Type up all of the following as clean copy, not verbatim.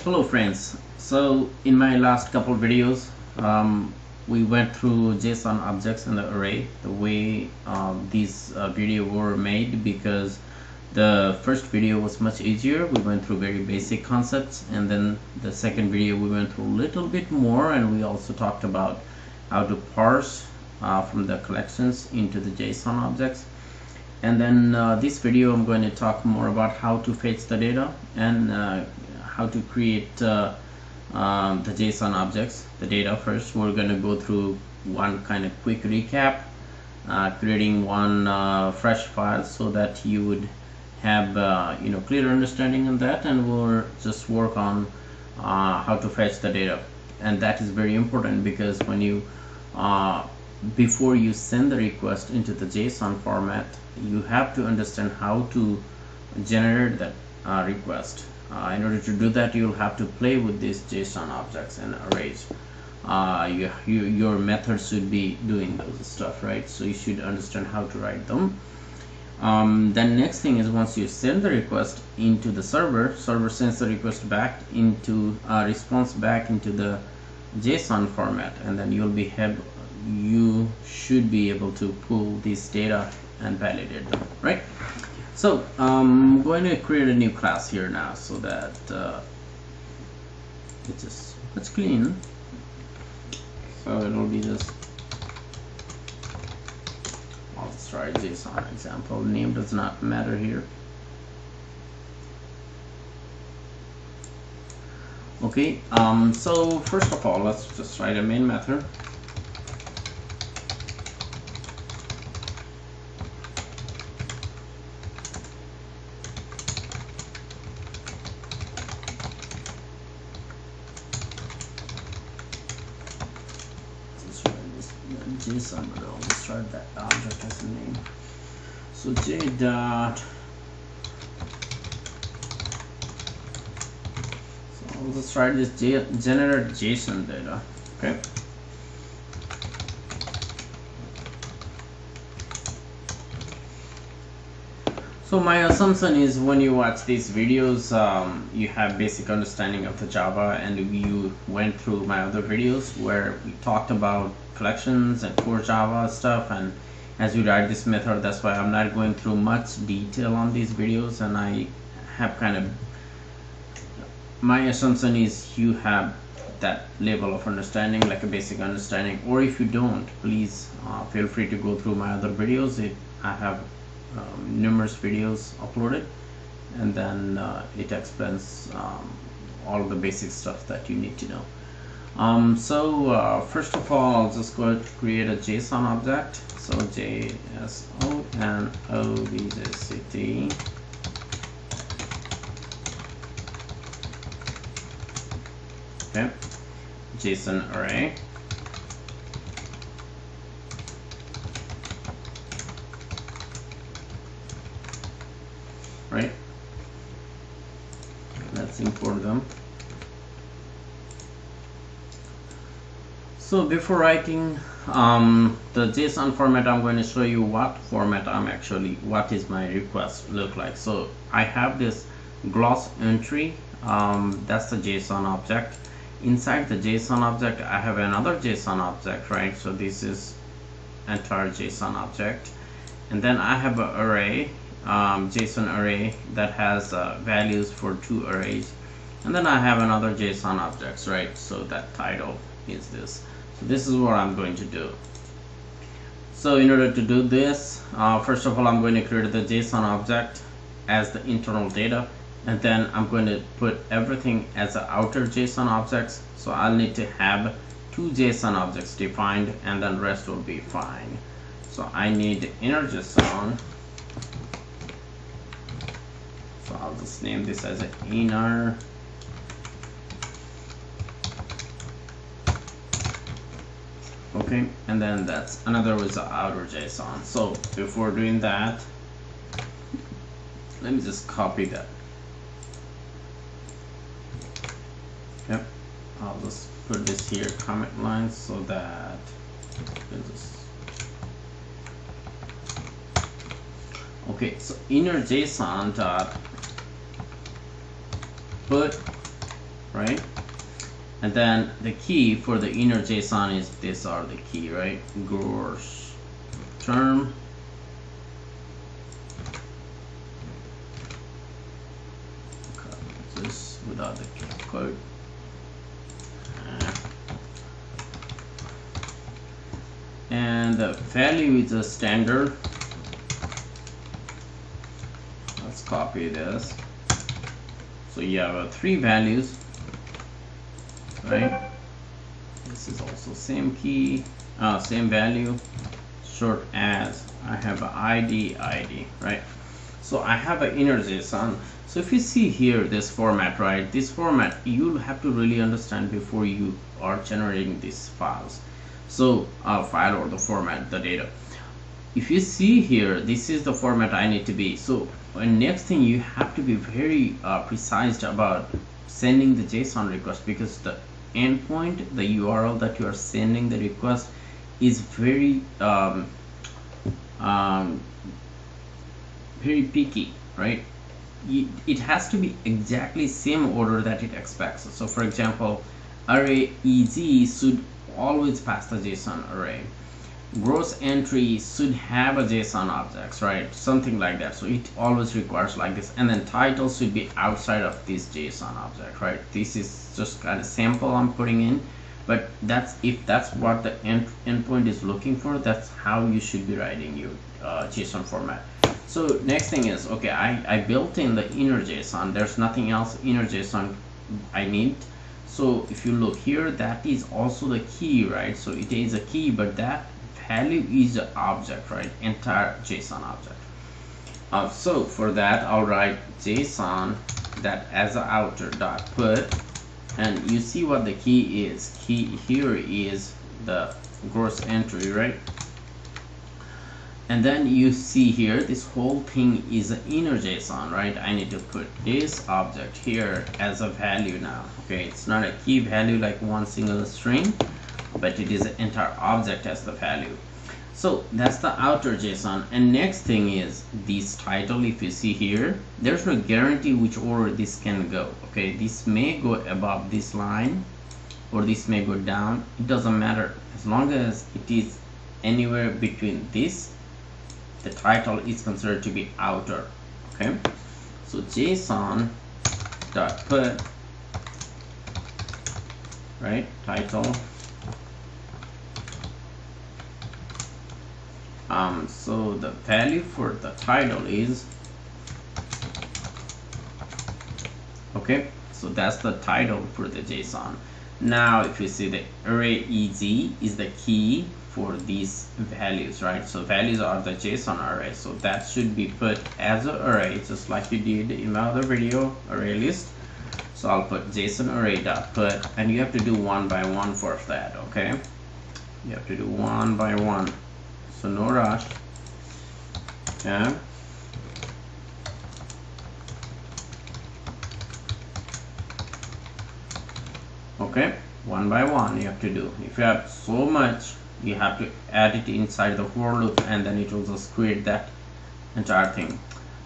Hello friends. So in my last couple videos we went through JSON objects and the array, the way these video were made, because the first video was much easier. We went through very basic concepts, and then the second video we went through a little bit more, and we also talked about how to parse from the collections into the JSON objects. And then this video I'm going to talk more about how to fetch the data and how to create the JSON objects, the data. First we're going to go through one kind of quick recap, creating one fresh file so that you would have clear understanding on that, and we'll just work on how to fetch the data. And that is very important, because when you before you send the request into the JSON format, you have to understand how to generate that request. In order to do that, you'll have to play with these JSON objects and arrays. Your methods should be doing those stuff, right? So you should understand how to write them. Then next thing is, once you send the request into the server sends the request back into response back into the JSON format, and then you should be able to pull this data and validate them, right? So I'm going to create a new class here now, so that it's clean. So it'll be just, I'll just try JSON example. Name does not matter here. Okay, so first of all, let's just write a main method. JSON, but I'll just start that object as a name. So J dot. So I'll just write this generate JSON data. Okay. So my assumption is, when you watch these videos, you have basic understanding of the Java, and you went through my other videos where we talked about collections and core Java stuff, and as you write this method, that's why I'm not going through much detail on these videos. And I have kind of, my assumption is you have that level of understanding, like a basic understanding, or if you don't, please feel free to go through my other videos. I have numerous videos uploaded, and then it explains all the basic stuff that you need to know. First of all, I'll just go to create a JSON object. So JSONObject, okay, JSONarray, right? Let's import them. So before writing the JSON format, I'm going to show you what format what is my request look like. So I have this gloss entry, that's the JSON object. Inside the JSON object, I have another JSON object, right? So this is entire JSON object, and then I have an array, JSON array, that has values for 2 arrays, and then I have another JSON objects, right? So that title is this. So this is what I'm going to do. So in order to do this, first of all, I'm going to create the JSON object as the internal data, and then I'm going to put everything as the outer JSON objects. So I'll need to have 2 JSON objects defined, and then rest will be fine. So I need inner JSON. So I'll just name this as an inner. Okay, and then that's another was the outer JSON. So before doing that, let me just copy that. Yep, I'll just put this here, comment lines, so that we'll just. Okay, so inner JSON dot put right? And then the key for the inner JSON is this are the key, right? Gross term, this without the quote, and the value is a standard. Let's copy this. So you have 3 values, right? This is also same key, same value, short as I have a ID, right? So I have an inner JSON. So if you see here this format, right, this format you'll have to really understand before you are generating these files. So file or the format, the data. If you see here, this is the format I need to be. So next thing, you have to be very precise about sending the JSON request, because the endpoint, the URL that you are sending the request is very very picky, right? It has to be exactly same order that it expects. So for example, array EZ should always pass the JSON array. Gross entry should have a JSON objects, right? Something like that. So it always requires like this. And then title should be outside of this JSON object, right? This is just kind of sample I'm putting in, but that's, if that's what the endpoint is looking for, that's how you should be writing your JSON format. So next thing is, okay, I built in the inner JSON. There's nothing else inner JSON I need. So if you look here, that is also the key, right? So it is a key, but that value is an object, right? Entire JSON object. So for that, I'll write JSON that as a outer dot put, and you see what the key is. Key here is the gross entry, right? And then you see here, this whole thing is an inner JSON, right? I need to put this object here as a value now. Okay, it's not a key value like one single string, but it is an entire object as the value. So that's the outer JSON. And next thing is this title. If you see here, there's no guarantee which order this can go. Okay, this may go above this line or this may go down. It doesn't matter, as long as it is anywhere between this, the title is considered to be outer. Okay, so JSON dot put, right, title. So the value for the title is, okay, so that's the title for the JSON. Now if you see, the array EZ is the key for these values, right? So values are the JSON array, so that should be put as an array, just like you did in my other video, array list. So I'll put JSON array dot put, and you have to do one by one for that. Okay, you have to do one by one, so no rush. Yeah. Okay, one by one you have to do. If you have so much, you have to add it inside the for loop, and then it will just create that entire thing.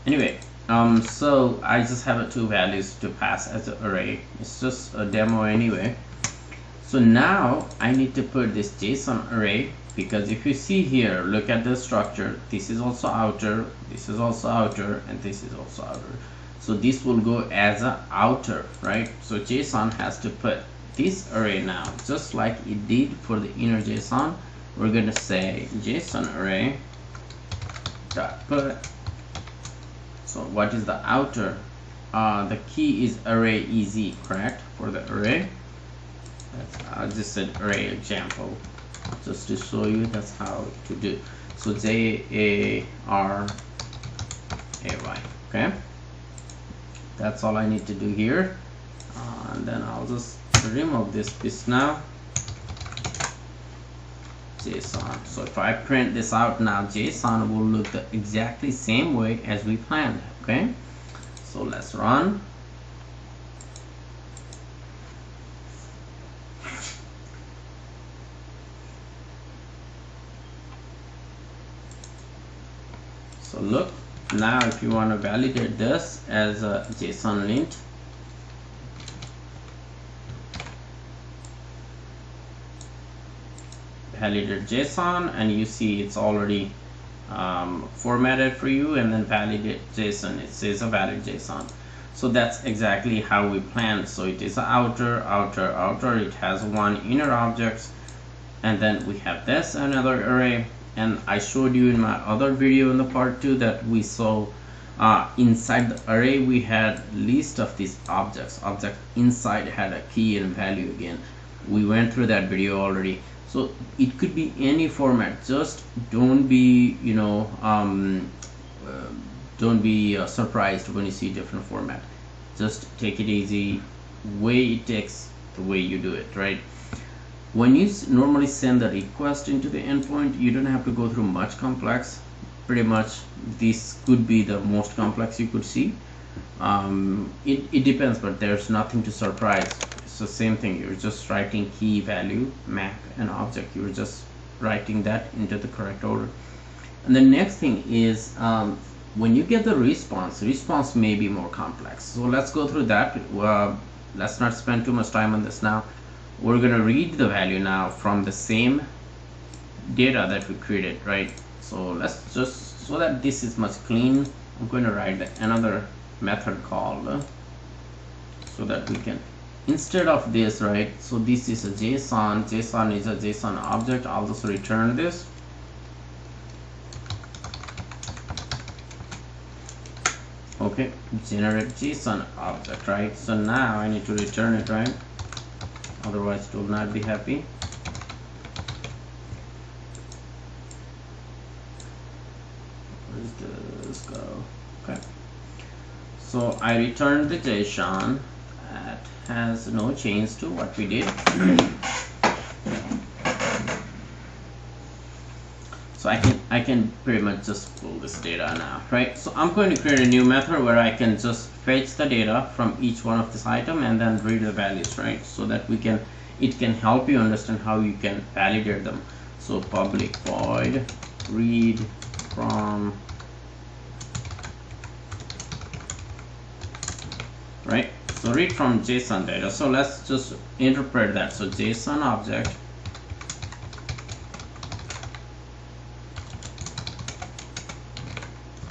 Anyway, so I just have 2 values to pass as an array. It's just a demo anyway. So now I need to put this JSON array, because if you see here, look at the structure. This is also outer, this is also outer, and this is also outer. So this will go as an outer, right? So JSON has to put this array now, just like it did for the inner JSON. We're going to say JSON array dot put. So what is the outer? The key is array EZ, correct, for the array. I just said array example, just to show you that's how to do. So JARAY, okay, that's all I need to do here. And then I'll just remove this piece now. JSON. So if I print this out now, JSON will look the exactly same way as we planned. Okay, so let's run. So look, now if you want to validate this as a JSON lint, validate JSON, and you see it's already formatted for you, and then validate JSON, it says a valid JSON. So that's exactly how we planned. So it is outer, it has one inner object, and then we have this another array. And I showed you in my other video in the part 2 that we saw inside the array we had list of these objects. Object inside had a key and value again. We went through that video already. So it could be any format. Just don't be, you know, don't be surprised when you see different format. Just take it easy. Way it takes, the way you do it, right? When you normally send the request into the endpoint, you don't have to go through much complex. Pretty much this could be the most complex you could see. It depends, but there's nothing to surprise. It's the same thing. You're just writing key, value, map, and object. You're just writing that into the correct order. And the next thing is when you get the response may be more complex. So let's go through that. Let's not spend too much time on this now. We're going to read the value now from the same data that we created, right? So let's just, so that this is much clean, I'm going to write another method called so that we can, instead of this, right? So this is a JSON is a JSON object. I'll just return this. Okay, generate JSON object, right? So now I need to return it, right? Otherwise it will not be happy. Where does this go? Okay, so I returned the JSON that has no change to what we did. So I can pretty much just pull this data now, right? So I'm going to create a new method where I can just fetch the data from each one of this item and then read the values, right? So that we can, it can help you understand how you can validate them. So public void read from, right? So read from JSON data. So let's just interpret that. So JSON object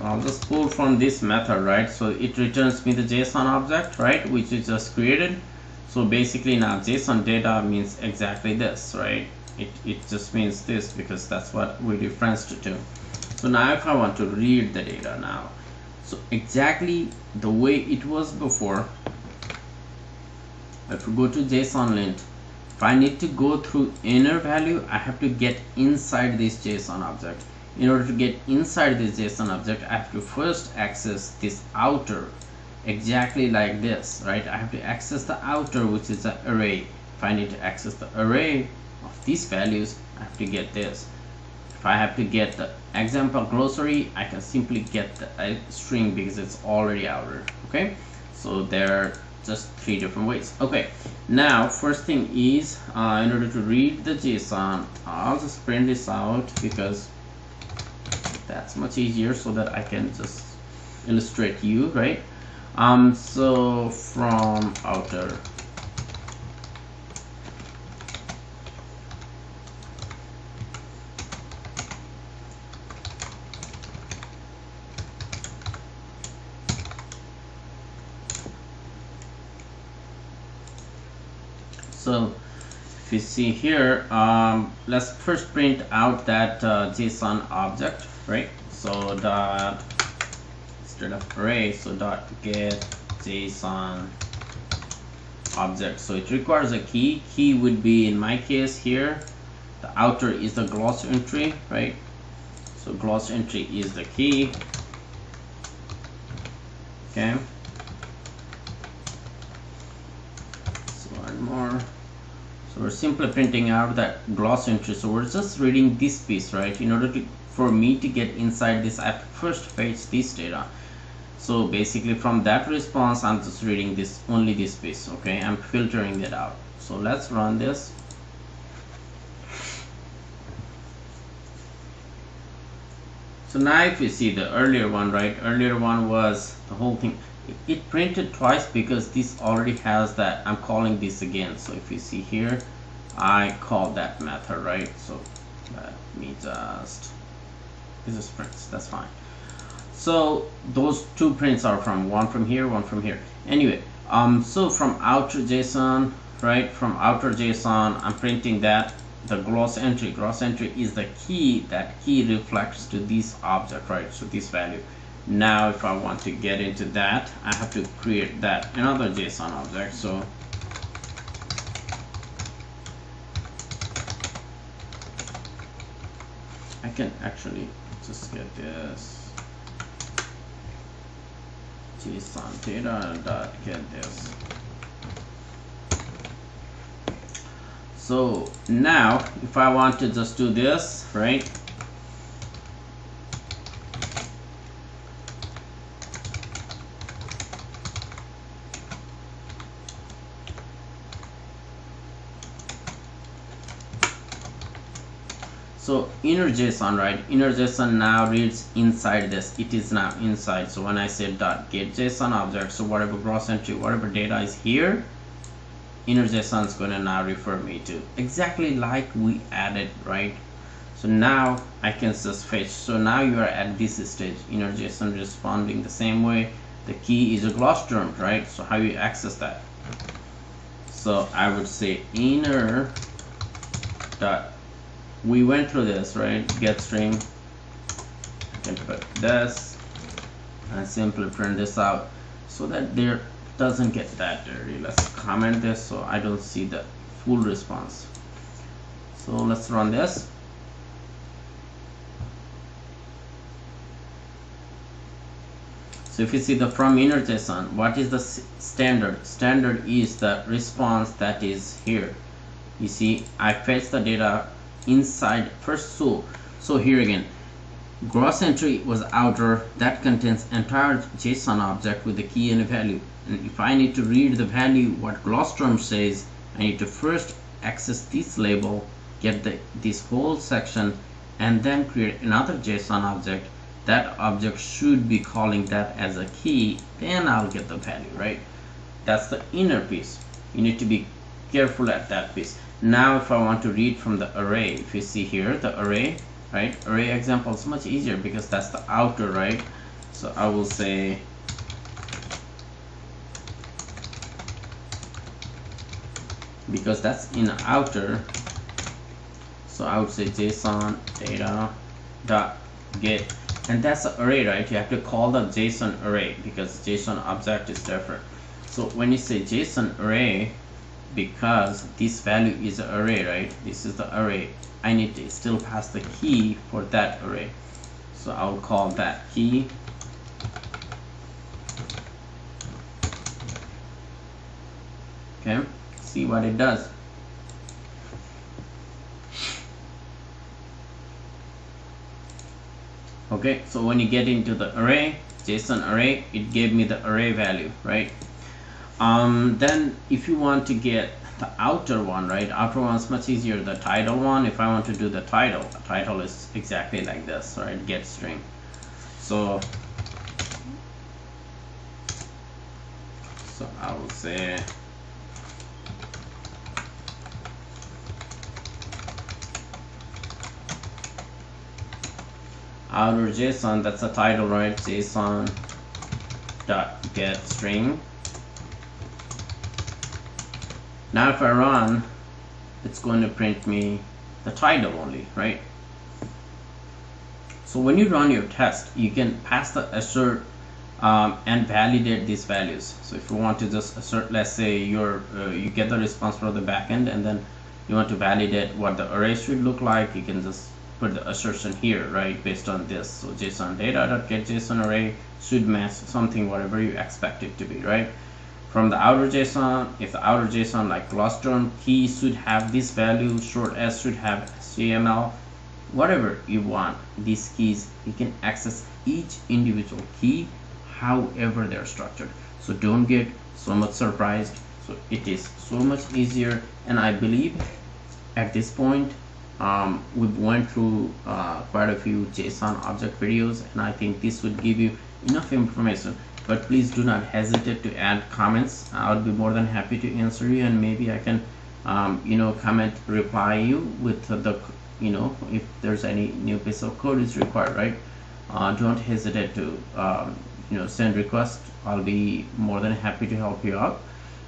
I'll just pull from this method, right? So it returns me the JSON object, right, which is just created. So basically now JSON data means exactly this, right? It just means this because that's what we referenced it to. So now if I want to read the data now, so exactly the way it was before, if we go to JSON lint, if I need to go through inner value, I have to get inside this JSON object. In order to get inside this JSON object, I have to first access this outer, exactly like this, right? I have to access the outer, which is the array. If I need to access the array of these values, I have to get this. If I have to get the example glossary, I can simply get the string because it's already outer. Okay, so there are just 3 different ways. Okay, now first thing is in order to read the JSON, I'll just print this out because that's much easier so that I can just illustrate you, right? So from outer, so if you see here, let's first print out that JSON object, right? So dot, instead of array, so dot get JSON object. So it requires a key. Key would be, in my case here, the outer is the gloss entry, right? So gloss entry is the key. Okay, so one more. So we're simply printing out that gloss entry. So we're just reading this piece, right? In order to, for me to get inside this, I have to first fetch this data. So basically from that response, I'm just reading this, only this piece. Okay, I'm filtering it out. So let's run this. So now if you see the earlier one, right? Earlier one was the whole thing. It printed twice because this already has that. I'm calling this again. So if you see here, I call that method, right? So Let me just, this is prints, that's fine. So those two prints are from one from here, one from here. Anyway, so from outer JSON, right, from outer JSON, I'm printing that the gross entry is the key. That key reflects to this object, right? So this value. Now if I want to get into that, I have to create that another JSON object. So I can actually just get this JSON data dot get this. So now if I want to just do this, right, so inner JSON, right, inner JSON now reads inside this. It is now inside. So when I say dot get JSON object, so whatever gross entry, whatever data is here, inner JSON is going to now refer me to exactly like we added, right? So now I can just fetch. So now you are at this stage, inner JSON responding the same way. The key is a gloss term, right? So how you access that? So I would say inner dot, we went through this, right, get string, I can put this and simply print this out so that there doesn't get that dirty. Let's comment this so I don't see the full response. So let's run this. So if you see the from inner JSON, what is the standard? Standard is the response that is here. You see, I fetch the data inside first. So here again, gross entry was outer, that contains entire JSON object with the key and a value. And if I need to read the value what gloss term says, I need to first access this label, get this whole section, and then create another JSON object. That object should be calling that as a key, then I'll get the value, right? That's the inner piece. You need to be careful at that piece. Now if I want to read from the array, if you see here the array, right, array example is much easier because that's the outer, right? So I will say because that's in outer, so I would say JSON data dot get, and that's the array, right? You have to call the JSON array because JSON object is different. So when you say JSON array, because this value is an array, right, this is the array, I need to still pass the key for that array. So I will call that key. Okay, see what it does. Okay, so when you get into the array, JSON array, it gave me the array value, right? Then if you want to get the outer one, right, outer one is much easier. The title one, if I want to do the title is exactly like this, right, get string. So I will say outer JSON, that's the title, right, JSON dot get string. Now if I run, it's going to print me the title only, right? So when you run your test, you can pass the assert and validate these values. So if you want to just assert, let's say you get the response from the backend and then you want to validate what the array should look like, you can just put the assertion here, right, based on this. So JSON data dot get JSON array should match something whatever you expect it to be, right? From the outer JSON, if the outer JSON like gloss term, key should have this value, short s should have HTML, whatever you want. These keys, you can access each individual key however they're structured. So don't get so much surprised. So it is so much easier, and I believe at this point we've went through quite a few JSON object videos, and I think this would give you enough information. But please do not hesitate to add comments. I would be more than happy to answer you, and maybe I can comment, reply you with the, if there's any new piece of code is required, right? Don't hesitate to send request. I'll be more than happy to help you out.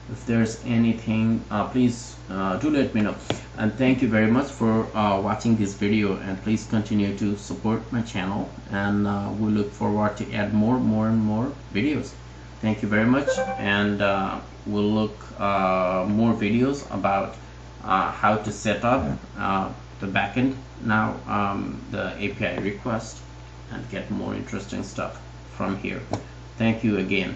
If there's anything, please do let me know. And thank you very much for watching this video, and please continue to support my channel, and we look forward to add more and more videos. Thank you very much, and we'll look more videos about how to set up the backend now, the API request, and get more interesting stuff from here. Thank you again.